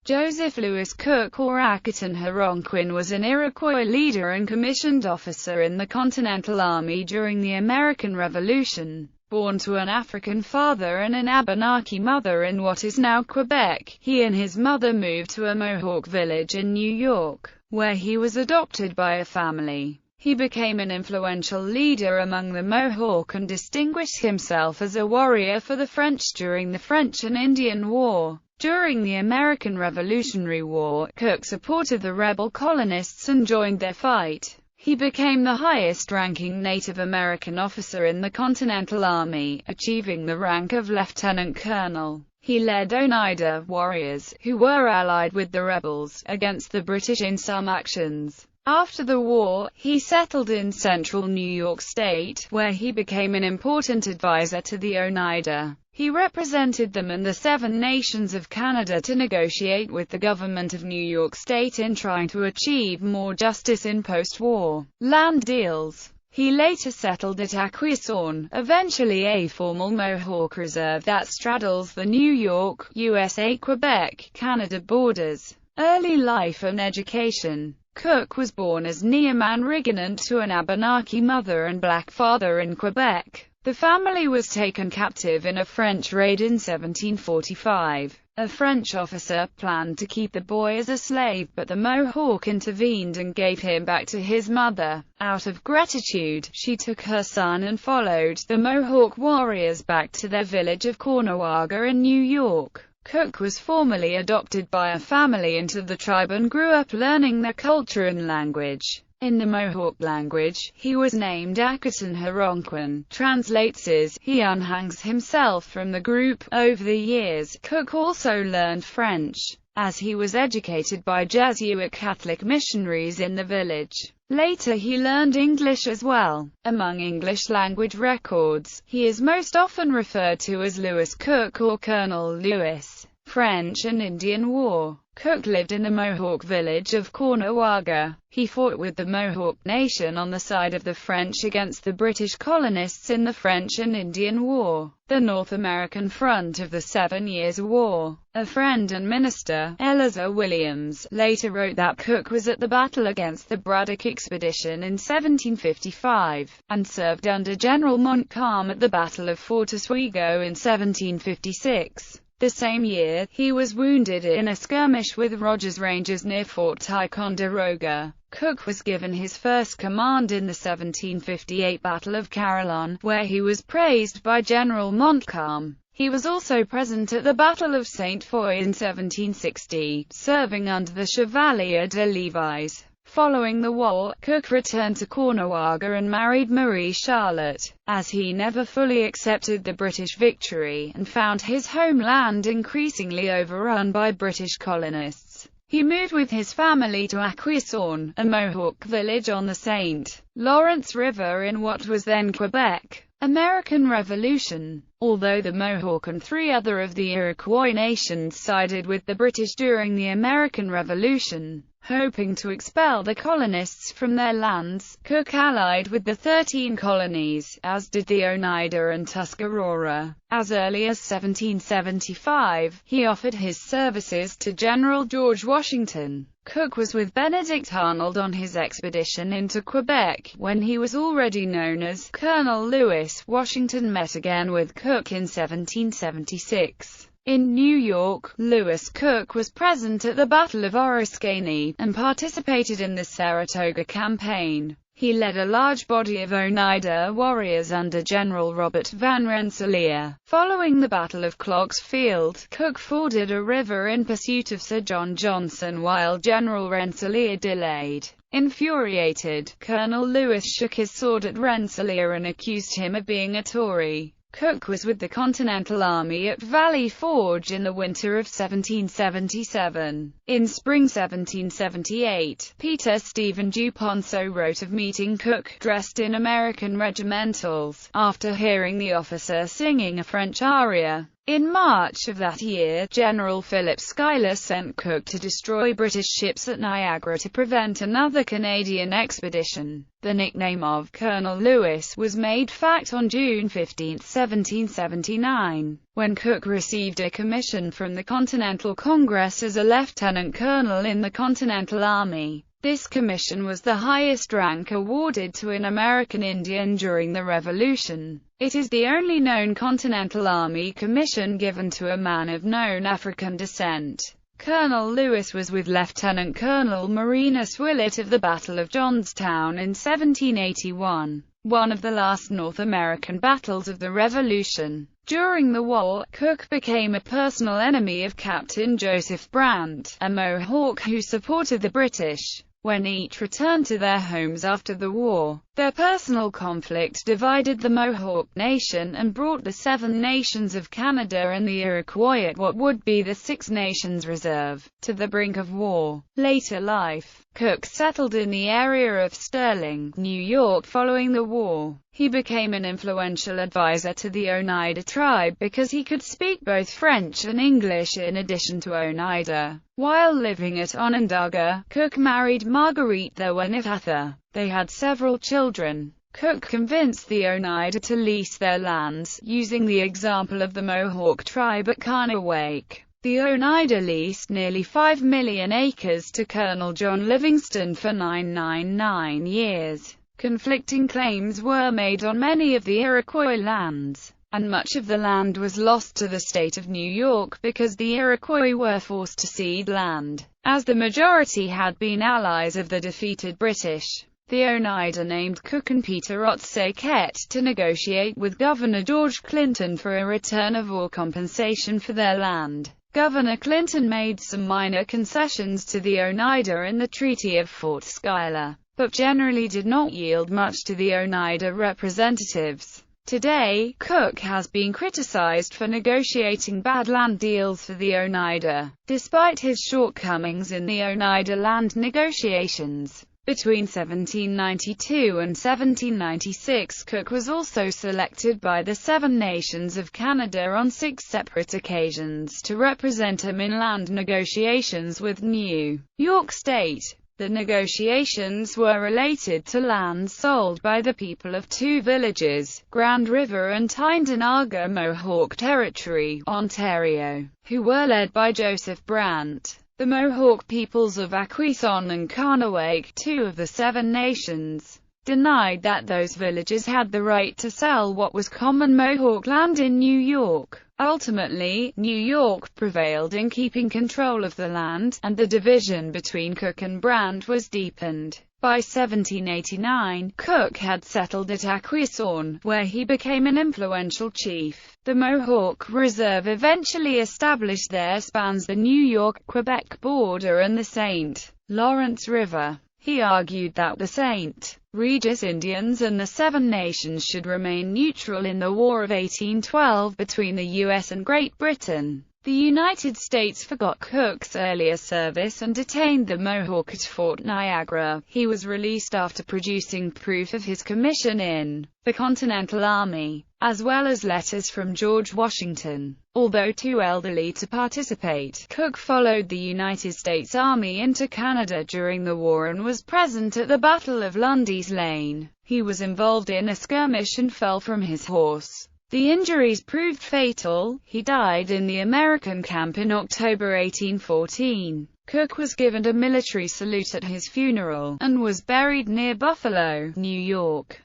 Joseph Louis Cook, or Ackerton Heronquin, was an Iroquois leader and commissioned officer in the Continental Army during the American Revolution. Born to an African father and an Abenaki mother in what is now Quebec, he and his mother moved to a Mohawk village in New York, where he was adopted by a family. He became an influential leader among the Mohawk and distinguished himself as a warrior for the French during the French and Indian War. During the American Revolutionary War, Cook supported the rebel colonists and joined their fight. He became the highest-ranking Native American officer in the Continental Army, achieving the rank of lieutenant colonel. He led Oneida warriors, who were allied with the rebels, against the British in some actions. After the war, he settled in central New York State, where he became an important advisor to the Oneida. He represented them and the Seven Nations of Canada to negotiate with the government of New York State in trying to achieve more justice in post-war land deals. He later settled at Acquisaughn, eventually a formal Mohawk reserve that straddles the New York, USA, Quebec, Canada borders. Early life and education. Cook was born as Neaman Rigonant to an Abenaki mother and black father in Quebec. The family was taken captive in a French raid in 1745. A French officer planned to keep the boy as a slave, but the Mohawk intervened and gave him back to his mother. Out of gratitude, she took her son and followed the Mohawk warriors back to their village of Caughnawaga in New York. Cook was formally adopted by a family into the tribe and grew up learning their culture and language. In the Mohawk language, he was named Ackerton Heronquin, translates as, he unhangs himself from the group. Over the years, Cook also learned French, as he was educated by Jesuit Catholic missionaries in the village. Later he learned English as well. Among English-language records, he is most often referred to as Louis Cook or Colonel Louis. French and Indian War. Cook lived in the Mohawk village of Caughnawaga. He fought with the Mohawk Nation on the side of the French against the British colonists in the French and Indian War, the North American front of the 7 Years' War. A friend and minister, Eleazar Williams, later wrote that Cook was at the battle against the Braddock expedition in 1755, and served under General Montcalm at the Battle of Fort Oswego in 1756. The same year, he was wounded in a skirmish with Rogers Rangers near Fort Ticonderoga. Cook was given his first command in the 1758 Battle of Carillon, where he was praised by General Montcalm. He was also present at the Battle of St. Foy in 1760, serving under the Chevalier de Levis. Following the war, Cook returned to Caughnawaga and married Marie Charlotte, as he never fully accepted the British victory, and found his homeland increasingly overrun by British colonists. He moved with his family to Acquisaughn, a Mohawk village on the St. Lawrence River in what was then Quebec. American Revolution. Although the Mohawk and 3 other of the Iroquois nations sided with the British during the American Revolution, hoping to expel the colonists from their lands, Cook allied with the 13 colonies, as did the Oneida and Tuscarora. As early as 1775, he offered his services to General George Washington. Cook was with Benedict Arnold on his expedition into Quebec, when he was already known as Colonel Louis. Washington met again with Cook in 1776. In New York, Louis Cook was present at the Battle of Oriskany, and participated in the Saratoga Campaign. He led a large body of Oneida warriors under General Robert Van Rensselaer. Following the Battle of Clogg's Field, Cook forded a river in pursuit of Sir John Johnson while General Rensselaer delayed. Infuriated, Colonel Louis shook his sword at Rensselaer and accused him of being a Tory. Cook was with the Continental Army at Valley Forge in the winter of 1777. In spring 1778, Peter Stephen Duponceau wrote of meeting Cook, dressed in American regimentals, after hearing the officer singing a French aria. In March of that year, General Philip Schuyler sent Cook to destroy British ships at Niagara to prevent another Canadian expedition. The nickname of Colonel Lewis was made fact on June 15, 1779, when Cook received a commission from the Continental Congress as a lieutenant colonel in the Continental Army. This commission was the highest rank awarded to an American Indian during the Revolution. It is the only known Continental Army commission given to a man of known African descent. Colonel Lewis was with Lieutenant Colonel Marinus Willett of the Battle of Johnstown in 1781, one of the last North American battles of the Revolution. During the war, Cook became a personal enemy of Captain Joseph Brant, a Mohawk who supported the British. When each returned to their homes after the war, their personal conflict divided the Mohawk Nation and brought the Seven Nations of Canada and the Iroquois at what would be the Six Nations Reserve, to the brink of war. Later life, Cook settled in the area of Sterling, New York following the war. He became an influential advisor to the Oneida tribe because he could speak both French and English in addition to Oneida. While living at Onondaga, Cook married Marguerite the Winnethatha. They had several children. Cook convinced the Oneida to lease their lands, using the example of the Mohawk tribe at Kanawake. The Oneida leased nearly 5 million acres to Colonel John Livingston for 999 years. Conflicting claims were made on many of the Iroquois lands, and much of the land was lost to the state of New York because the Iroquois were forced to cede land, as the majority had been allies of the defeated British. The Oneida named Cook and Peter Otsaket to negotiate with Governor George Clinton for a return of or compensation for their land. Governor Clinton made some minor concessions to the Oneida in the Treaty of Fort Schuyler, but generally did not yield much to the Oneida representatives. Today, Cook has been criticized for negotiating bad land deals for the Oneida, despite his shortcomings in the Oneida land negotiations. Between 1792 and 1796, Cook was also selected by the Seven Nations of Canada on 6 separate occasions to represent him in land negotiations with New York State. The negotiations were related to lands sold by the people of 2 villages, Grand River and Tyndonnaga Mohawk Territory, Ontario, who were led by Joseph Brant. The Mohawk peoples of Akwesasne and Kanawake, 2 of the Seven Nations, denied that those villages had the right to sell what was common Mohawk land in New York. Ultimately, New York prevailed in keeping control of the land, and the division between Cook and Brant was deepened. By 1789, Cook had settled at Akwesasne, where he became an influential chief. The Mohawk Reserve eventually established there spans the New York-Quebec border and the St. Lawrence River. He argued that the St. Regis Indians and the Seven Nations should remain neutral in the War of 1812 between the U.S. and Great Britain. The United States forgot Cook's earlier service and detained the Mohawk at Fort Niagara. He was released after producing proof of his commission in the Continental Army, as well as letters from George Washington. Although too elderly to participate, Cook followed the United States Army into Canada during the war and was present at the Battle of Lundy's Lane. He was involved in a skirmish and fell from his horse. The injuries proved fatal. He died in the American camp in October 1814. Cook was given a military salute at his funeral, and was buried near Buffalo, New York.